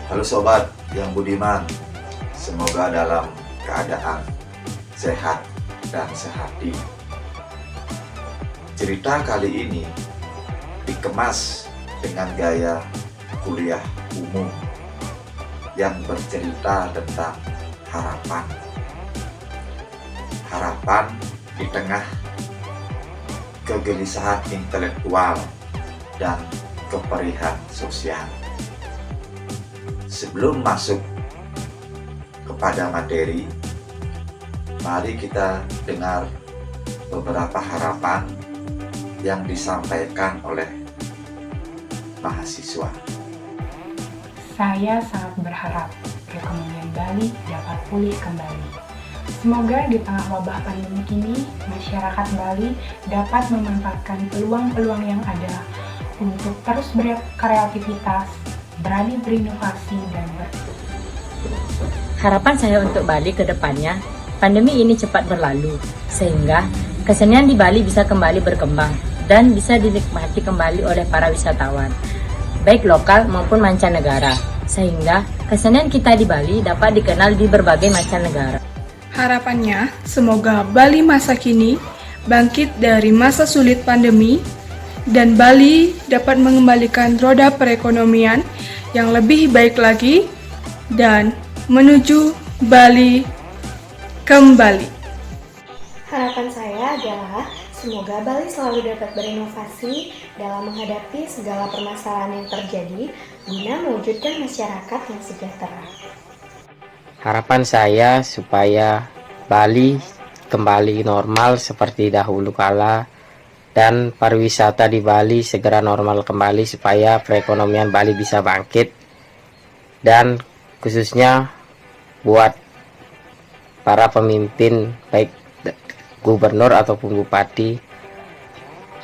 Halo sobat yang budiman, semoga dalam keadaan sehat dan sehati. Cerita kali ini dikemas dengan gaya kuliah umum yang bercerita tentang harapan. Harapan di tengah kegelisahan intelektual dan keperihan sosial. Sebelum masuk kepada materi, mari kita dengar beberapa harapan yang disampaikan oleh mahasiswa. Saya sangat berharap perekonomian Bali dapat pulih kembali. Semoga di tengah wabah pandemi ini, masyarakat Bali dapat memanfaatkan peluang-peluang yang ada untuk terus berkreativitas, berani berinovasi, dan Harapan saya untuk Bali ke depannya, pandemi ini cepat berlalu, sehingga kesenian di Bali bisa kembali berkembang dan bisa dinikmati kembali oleh para wisatawan, baik lokal maupun mancanegara, sehingga kesenian kita di Bali dapat dikenal di berbagai mancanegara. Harapannya, semoga Bali masa kini bangkit dari masa sulit pandemi dan Bali dapat mengembalikan roda perekonomian yang lebih baik lagi dan menuju Bali kembali. Harapan saya adalah semoga Bali selalu dapat berinovasi dalam menghadapi segala permasalahan yang terjadi guna mewujudkan masyarakat yang sejahtera. Harapan saya supaya Bali kembali normal seperti dahulu kala dan pariwisata di Bali segera normal kembali supaya perekonomian Bali bisa bangkit, dan khususnya buat para pemimpin baik gubernur ataupun bupati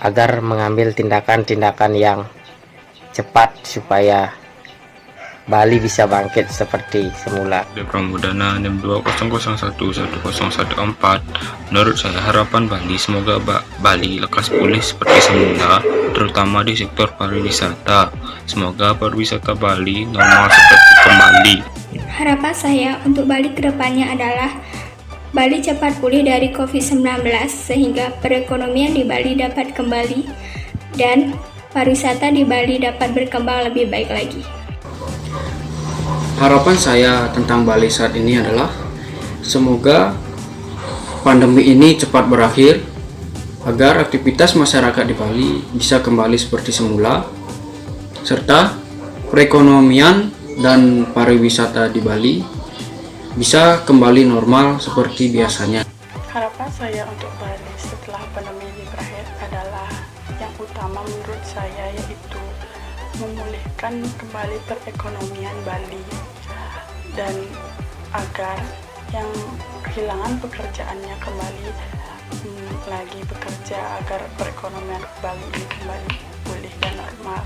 agar mengambil tindakan-tindakan yang cepat supaya Bali bisa bangkit seperti semula. Pramudana NIM 20011014. Menurut saya harapan Bali semoga Bali lekas pulih seperti semula, terutama di sektor pariwisata. Semoga pariwisata Bali normal seperti kembali. Harapan saya untuk Bali kedepannya adalah Bali cepat pulih dari COVID-19 sehingga perekonomian di Bali dapat kembali dan pariwisata di Bali dapat berkembang lebih baik lagi. Harapan saya tentang Bali saat ini adalah semoga pandemi ini cepat berakhir agar aktivitas masyarakat di Bali bisa kembali seperti semula, serta perekonomian dan pariwisata di Bali bisa kembali normal seperti biasanya. Harapan saya untuk Bali setelah pandemi ini berakhir adalah yang utama menurut saya yaitu memulihkan kembali perekonomian Bali dan agar yang kehilangan pekerjaannya kembali lagi bekerja agar perekonomian Bali ini kembali pulih dan normal.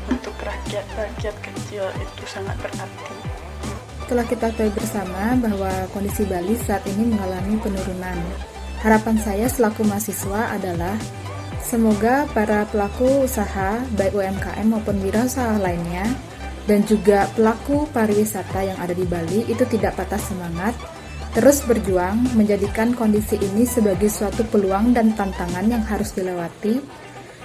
Untuk rakyat kecil itu sangat berarti. Setelah kita tahu bersama bahwa kondisi Bali saat ini mengalami penurunan, harapan saya selaku mahasiswa adalah semoga para pelaku usaha, baik UMKM maupun wirausaha lainnya, dan juga pelaku pariwisata yang ada di Bali itu tidak patah semangat, terus berjuang menjadikan kondisi ini sebagai suatu peluang dan tantangan yang harus dilewati,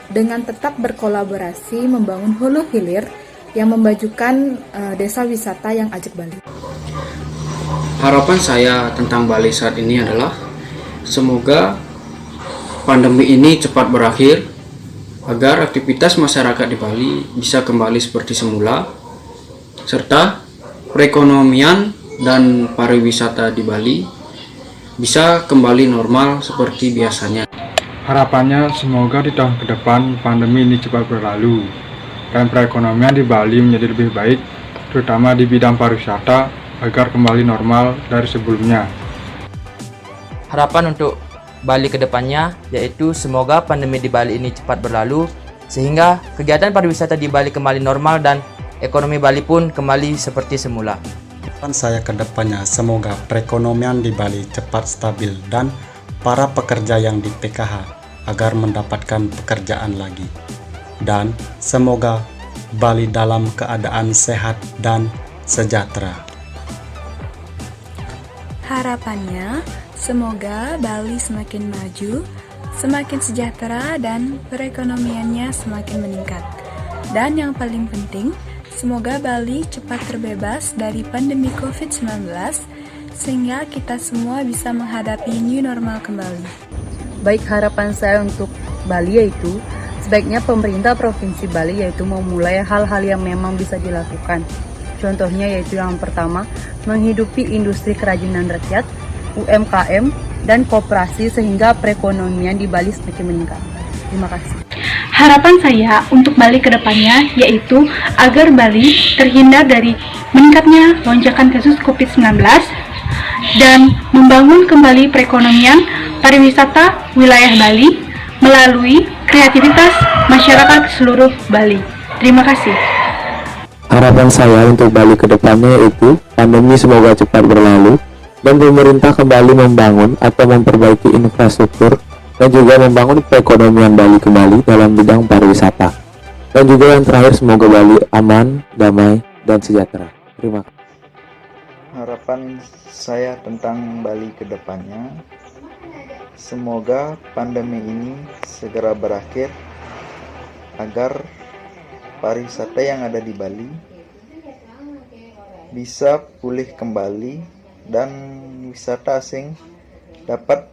dengan tetap berkolaborasi membangun hulu hilir yang memajukan desa wisata yang ajak Bali. Harapan saya tentang Bali saat ini adalah semoga pandemi ini cepat berakhir agar aktivitas masyarakat di Bali bisa kembali seperti semula, serta perekonomian dan pariwisata di Bali bisa kembali normal seperti biasanya. Harapannya semoga di tahun ke depan pandemi ini cepat berlalu dan perekonomian di Bali menjadi lebih baik, terutama di bidang pariwisata agar kembali normal dari sebelumnya. Harapan untuk Bali ke depannya yaitu semoga pandemi di Bali ini cepat berlalu sehingga kegiatan pariwisata di Bali kembali normal dan ekonomi Bali pun kembali seperti semula. Harapan saya ke depannya semoga perekonomian di Bali cepat stabil dan para pekerja yang di PKH agar mendapatkan pekerjaan lagi. Dan semoga Bali dalam keadaan sehat dan sejahtera. Harapannya, semoga Bali semakin maju, semakin sejahtera, dan perekonomiannya semakin meningkat. Dan yang paling penting, semoga Bali cepat terbebas dari pandemi COVID-19, sehingga kita semua bisa menghadapi new normal kembali. Baik, harapan saya untuk Bali yaitu sebaiknya pemerintah Provinsi Bali yaitu memulai hal-hal yang memang bisa dilakukan. Contohnya yaitu yang pertama, menghidupi industri kerajinan rakyat, UMKM, dan koperasi sehingga perekonomian di Bali semakin meningkat. Terima kasih. Harapan saya untuk Bali ke depannya yaitu agar Bali terhindar dari meningkatnya lonjakan kasus COVID-19 dan membangun kembali perekonomian pariwisata wilayah Bali melalui kreativitas masyarakat seluruh Bali. Terima kasih. Harapan saya untuk Bali ke depannya yaitu pandemi semoga cepat berlalu dan pemerintah kembali membangun atau memperbaiki infrastruktur dan juga membangun perekonomian Bali kembali dalam bidang pariwisata. Dan juga yang terakhir semoga Bali aman, damai, dan sejahtera. Terima kasih. Harapan saya tentang Bali ke depannya, semoga pandemi ini segera berakhir agar pariwisata yang ada di Bali bisa pulih kembali dan wisata asing dapat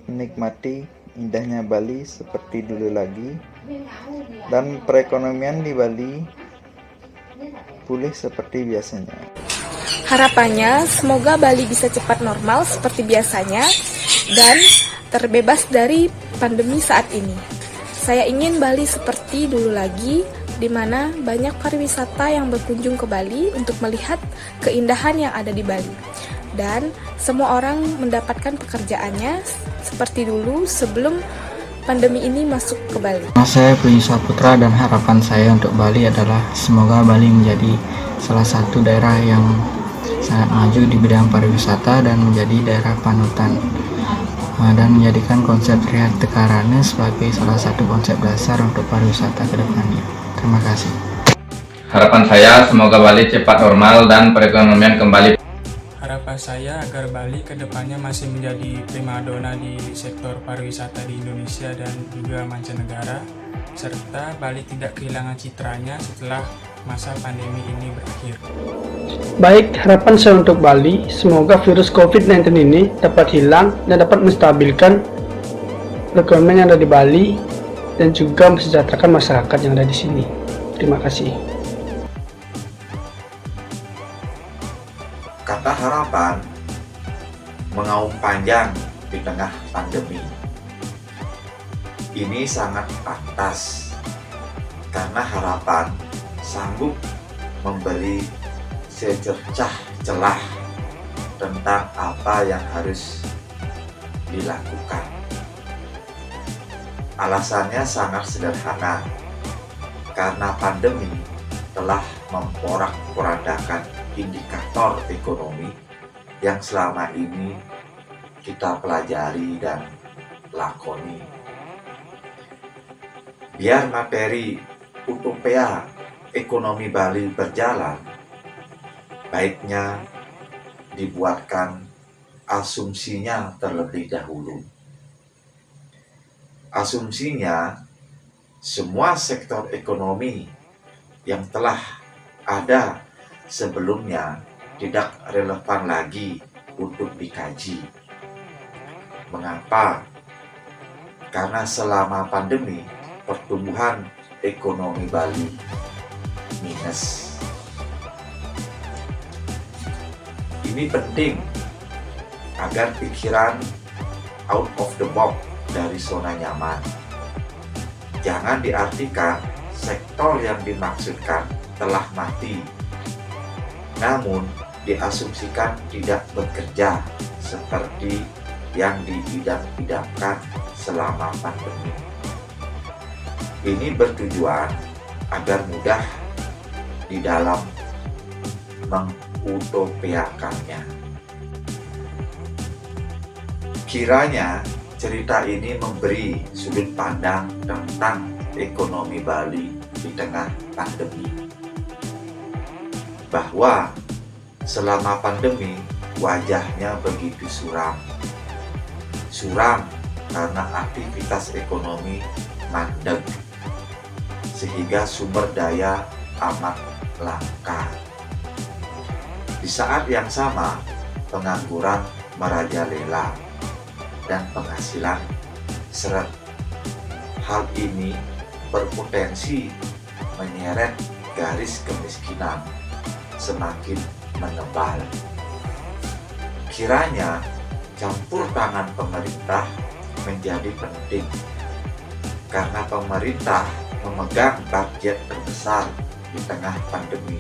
menikmati indahnya Bali seperti dulu lagi dan perekonomian di Bali pulih seperti biasanya. Harapannya, semoga Bali bisa cepat normal seperti biasanya dan terbebas dari pandemi saat ini. Saya ingin Bali seperti dulu lagi, di mana banyak pariwisata yang berkunjung ke Bali untuk melihat keindahan yang ada di Bali. Dan semua orang mendapatkan pekerjaannya seperti dulu sebelum pandemi ini masuk ke Bali. Saya Prince Putra dan harapan saya untuk Bali adalah semoga Bali menjadi salah satu daerah yang sangat maju di bidang pariwisata dan menjadi daerah panutan dan menjadikan konsep Rihat Tekarane sebagai salah satu konsep dasar untuk pariwisata ke depannya. Terima kasih. Harapan saya semoga Bali cepat normal dan perekonomian kembali. Harapan saya agar Bali ke depannya masih menjadi primadona di sektor pariwisata di Indonesia dan juga mancanegara, serta Bali tidak kehilangan citranya setelah masa pandemi ini berakhir. Baik, harapan saya untuk Bali, semoga virus COVID-19 ini dapat hilang dan dapat menstabilkan perekonomian yang ada di Bali dan juga mensejahterakan masyarakat yang ada di sini. Terima kasih. Kata harapan mengaum panjang di tengah pandemi. Ini sangat pantas karena harapan sanggup memberi secercah celah tentang apa yang harus dilakukan. Alasannya sangat sederhana, karena pandemi telah memporak-porandakan indikator ekonomi yang selama ini kita pelajari dan lakoni. Biar materi utopia ekonomi Bali berjalan, baiknya dibuatkan asumsinya terlebih dahulu. Asumsinya, semua sektor ekonomi yang telah ada sebelumnya tidak relevan lagi untuk dikaji. Mengapa? Karena selama pandemi, pertumbuhan ekonomi Bali minus. Ini penting agar pikiran out of the box dari zona nyaman. Jangan diartikan sektor yang dimaksudkan telah mati, namun diasumsikan tidak bekerja seperti yang diidam-idamkan selama pandemi. Ini bertujuan agar mudah di dalam mengutopiakannya. Kiranya cerita ini memberi sudut pandang tentang ekonomi Bali di tengah pandemi. bahwa selama pandemi wajahnya begitu suram. Suram karena aktivitas ekonomi mandek, sehingga sumber daya amat langka. Di saat yang sama, pengangguran merajalela dan penghasilan seret. Hal ini berpotensi menyeret garis kemiskinan semakin menebal. Kiranya campur tangan pemerintah menjadi penting karena pemerintah memegang budget terbesar di tengah pandemi,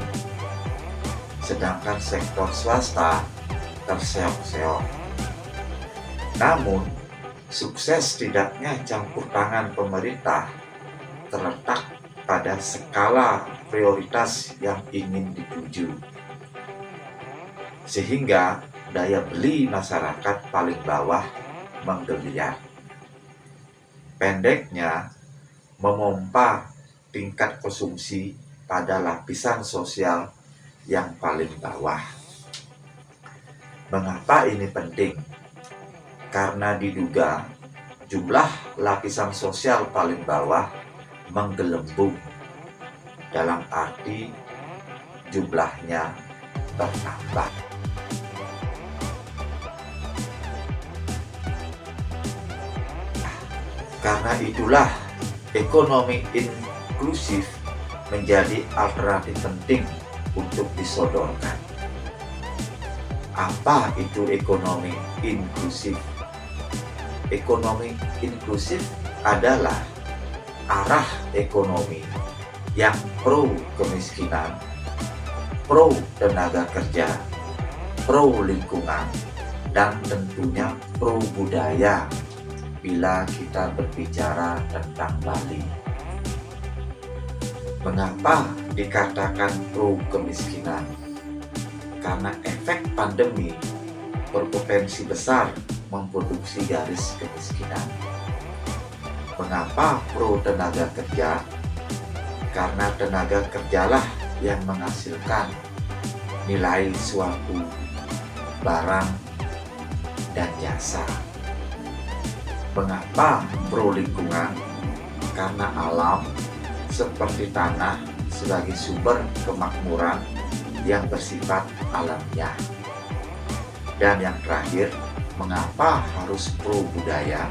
sedangkan sektor swasta terseok-seok. Namun, sukses tidaknya campur tangan pemerintah terletak pada skala prioritas yang ingin dituju, sehingga daya beli masyarakat paling bawah menggeliat. Pendeknya, memompa tingkat konsumsi pada lapisan sosial yang paling bawah. Mengapa ini penting? Karena diduga jumlah lapisan sosial paling bawah menggelembung, dalam arti jumlahnya bertambah. Karena itulah ekonomi inklusif menjadi alternatif penting untuk disodorkan. Apa itu ekonomi inklusif? Ekonomi inklusif adalah arah ekonomi yang pro kemiskinan, pro tenaga kerja, pro lingkungan, dan tentunya pro budaya bila kita berbicara tentang Bali. Mengapa dikatakan pro kemiskinan? Karena efek pandemi berpotensi besar memproduksi garis kemiskinan. Mengapa pro tenaga kerja? Karena tenaga kerjalah yang menghasilkan nilai suatu barang dan jasa. Mengapa pro lingkungan? Karena alam seperti tanah sebagai sumber kemakmuran yang bersifat alamiah. Dan yang terakhir, mengapa harus pro budaya?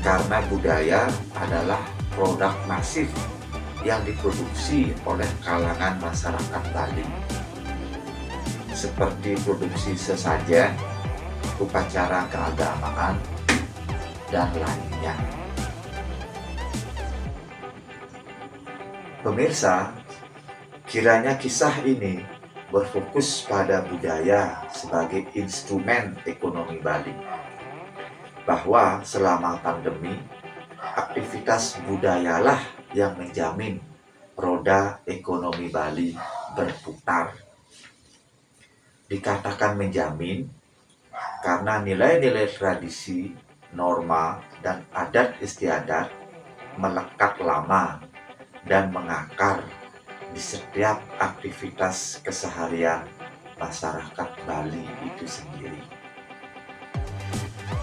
Karena budaya adalah produk masif yang diproduksi oleh kalangan masyarakat Bali, seperti produksi sesajen, upacara keagamaan, dan lainnya. Pemirsa, kiranya kisah ini berfokus pada budaya sebagai instrumen ekonomi Bali, bahwa selama pandemi, aktivitas budayalah yang menjamin roda ekonomi Bali berputar. Dikatakan menjamin karena nilai-nilai tradisi, norma, dan adat istiadat melekat lama dan mengakar di setiap aktivitas keseharian masyarakat Bali itu sendiri.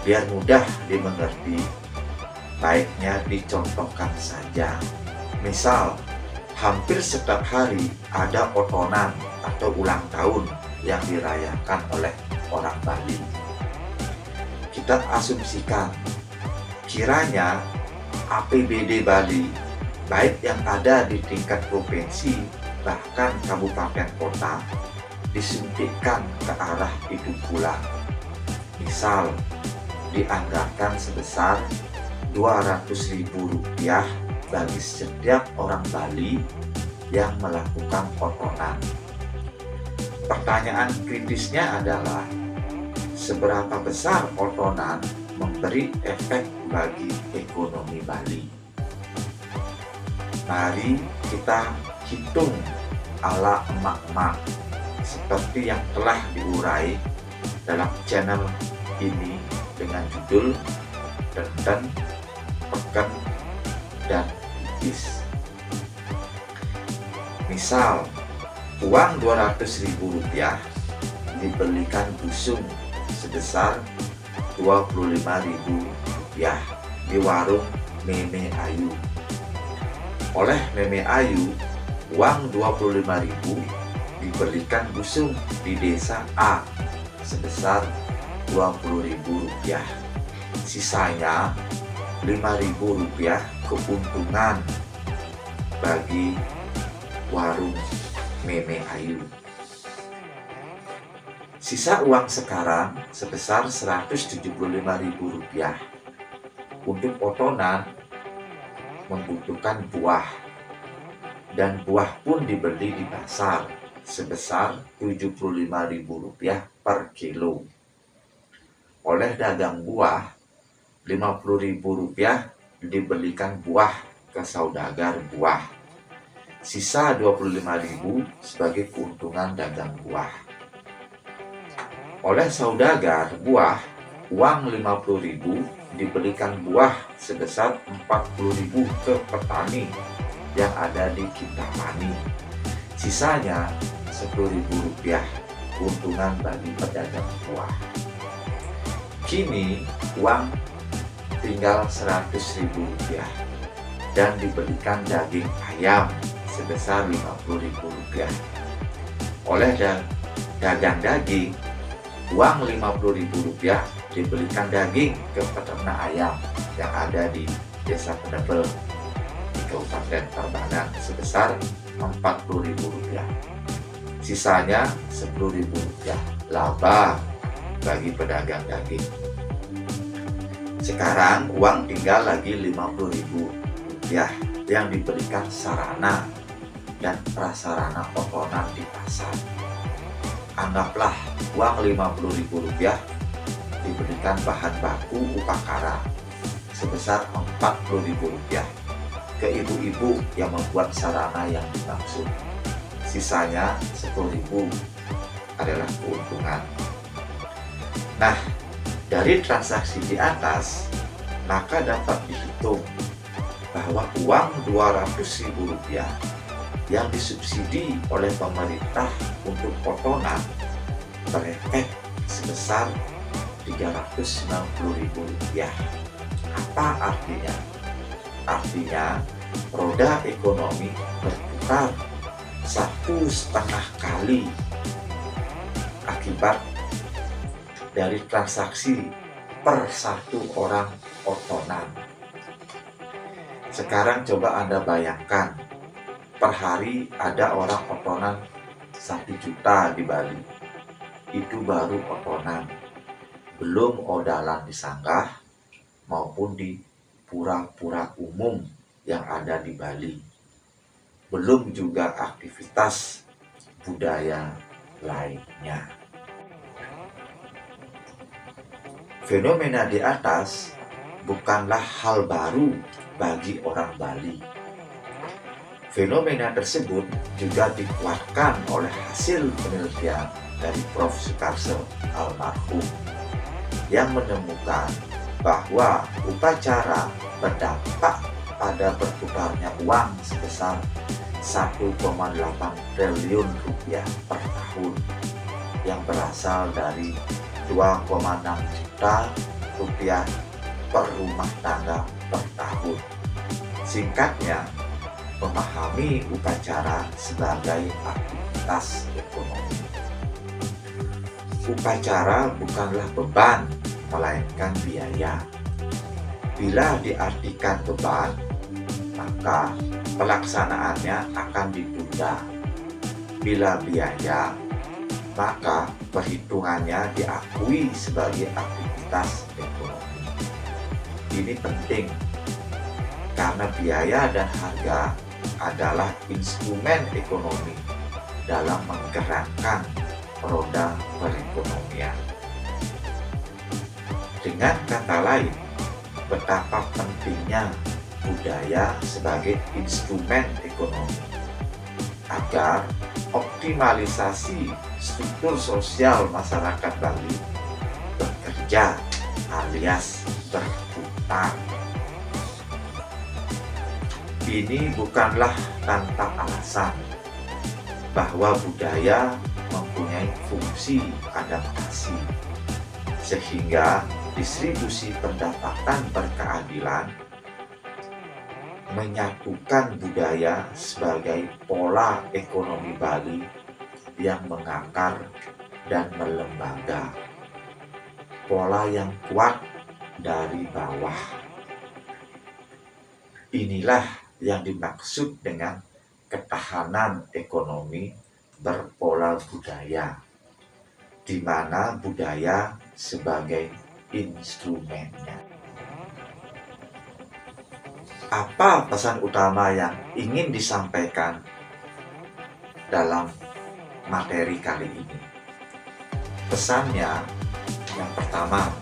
Biar mudah dimengerti, baiknya dicontohkan saja. Misal, hampir setiap hari ada otonan atau ulang tahun yang dirayakan oleh orang Bali. Kita asumsikan, kiranya APBD Bali, baik yang ada di tingkat provinsi bahkan kabupaten kota, disuntikkan ke arah itu pula. Misal, dianggarkan sebesar Rp200.000 bagi setiap orang Bali yang melakukan otonan. Pertanyaan kritisnya adalah, seberapa besar otonan memberi efek bagi ekonomi Bali? Mari kita hitung ala emak-emak seperti yang telah diurai dalam channel ini dengan judul Denden, Peken, dan Ibis. Misal, Uang Rp200.000 dibelikan busung sebesar Rp25.000 di warung Meme Ayu. Oleh Meme Ayu, uang Rp25.000 dibelikan busung di desa A sebesar Rp20.000. Sisanya Rp5.000 keuntungan bagi warung Meme Ayu. Sisa uang sekarang sebesar Rp175.000. Untuk potongan membutuhkan buah, dan buah pun dibeli di pasar sebesar Rp75.000 per kilo. Oleh dagang buah, Rp50.000 dibelikan buah ke saudagar buah. Sisa Rp25.000 sebagai keuntungan dagang buah. Oleh saudagar buah, uang Rp50.000 dibelikan buah sebesar Rp40.000 ke petani yang ada di Kintamani. Sisanya Rp10.000 keuntungan bagi pedagang buah. Kini uang tinggal Rp100.000 dan dibelikan daging ayam sebesar Rp50.000. Oleh dagang daging, uang Rp50.000 dibelikan daging ke peternak ayam yang ada di Desa Penebel di Kabupaten Tabanan sebesar Rp40.000. Sisanya Rp10.000 laba bagi pedagang daging. Sekarang uang tinggal lagi Rp50.000 yang diberikan sarana dan prasarana potongan di pasar. Anggaplah uang Rp50.000 diberikan bahan baku upakara sebesar Rp40.000 ke ibu-ibu yang membuat sarana yang dimaksud. Sisanya Rp10.000 adalah keuntungan. Nah, dari transaksi di atas, maka dapat dihitung bahwa uang Rp200.000 yang disubsidi oleh pemerintah untuk potongan berefek sebesar Rp390.000. Apa artinya? Artinya roda ekonomi berputar 1,5 kali akibat dari transaksi per satu orang potongan. Sekarang coba Anda bayangkan, per hari ada orang potongan 1 juta di Bali. Itu baru potongan, belum odalan di sanggah maupun di pura-pura umum yang ada di Bali. Belum juga aktivitas budaya lainnya. Fenomena di atas bukanlah hal baru bagi orang Bali. Fenomena tersebut juga dikuatkan oleh hasil penelitian dari Prof. Sukarso almarhum yang menemukan bahwa upacara berdampak pada berputarnya uang sebesar 1,8 triliun rupiah per tahun yang berasal dari 2,6 juta rupiah per rumah tangga per tahun. Singkatnya, memahami upacara sebagai aktivitas ekonomi. Upacara bukanlah beban, melainkan biaya. Bila diartikan beban, maka pelaksanaannya akan ditunda. Bila biaya, maka perhitungannya diakui sebagai aktivitas ekonomi. Ini penting karena biaya dan harga adalah instrumen ekonomi dalam menggerakkan roda perekonomian. Dengan kata lain, betapa pentingnya budaya sebagai instrumen ekonomi agar optimalisasi struktur sosial masyarakat Bali bekerja alias berputar. Ini bukanlah tanpa alasan. bahwa budaya mempunyai fungsi adaptasi, sehingga distribusi pendapatan berkeadilan menyatukan budaya sebagai pola ekonomi Bali yang mengakar dan melembaga, pola yang kuat dari bawah. Inilah yang dimaksud dengan ketahanan ekonomi berpola budaya, di mana budaya sebagai instrumennya. Apa pesan utama yang ingin disampaikan dalam materi kali ini? Pesannya yang pertama,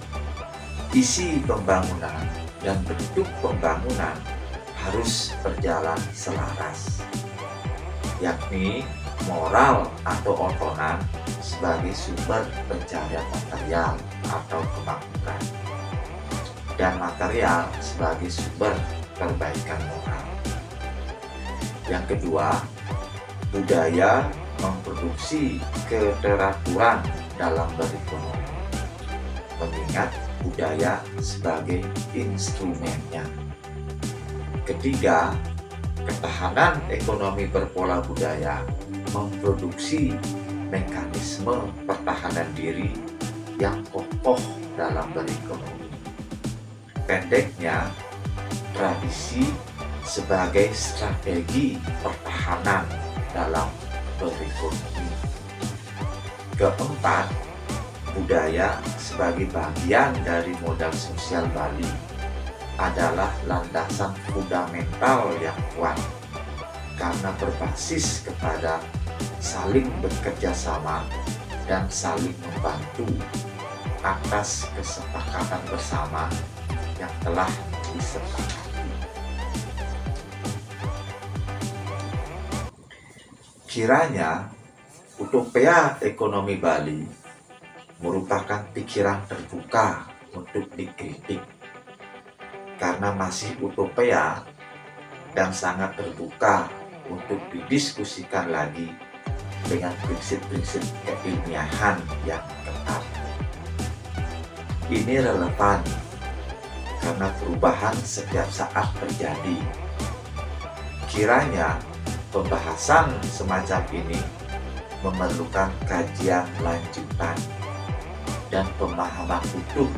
isi pembangunan dan bentuk pembangunan harus berjalan selaras, yakni moral atau otonan sebagai sumber pencarian material atau kemakmuran, dan material sebagai sumber perbaikan moral. Yang kedua, budaya memproduksi keteraturan dalam berekonomi, mengingat budaya sebagai instrumennya. Ketiga, ketahanan ekonomi berpola budaya memproduksi mekanisme pertahanan diri yang kokoh dalam berekonomi. Pendeknya, tradisi sebagai strategi pertahanan dalam berekonomi. Keempat, budaya sebagai bagian dari modal sosial Bali adalah landasan fundamental yang kuat karena berbasis kepada saling bekerja sama dan saling membantu atas kesepakatan bersama yang telah disepakati. Kiranya utopia ekonomi Bali merupakan pikiran terbuka untuk dikritik, karena masih utopia dan sangat terbuka untuk didiskusikan lagi dengan prinsip-prinsip keilmiahan yang ketat. Ini relevan karena perubahan setiap saat terjadi. Kiranya pembahasan semacam ini memerlukan kajian lanjutan dan pemahaman utuh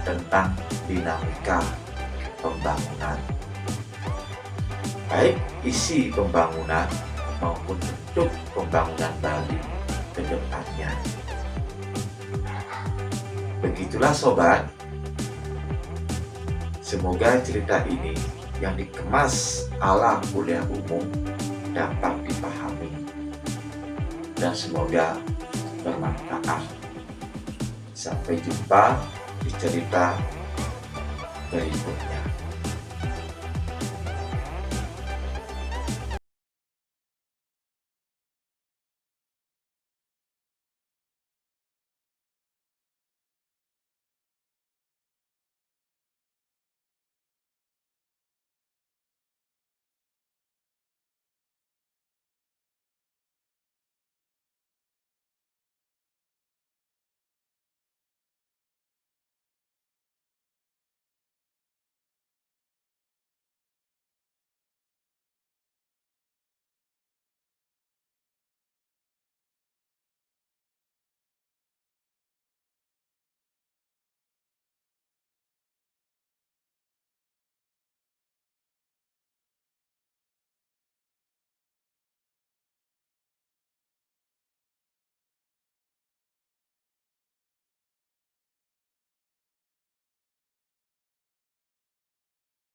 tentang dinamika pembangunan, baik isi pembangunan maupun bentuk pembangunan Bali ke depannya. Begitulah sobat, semoga cerita ini yang dikemas ala kuliah umum dapat dipahami dan semoga bermanfaat. Sampai jumpa di cerita berikutnya.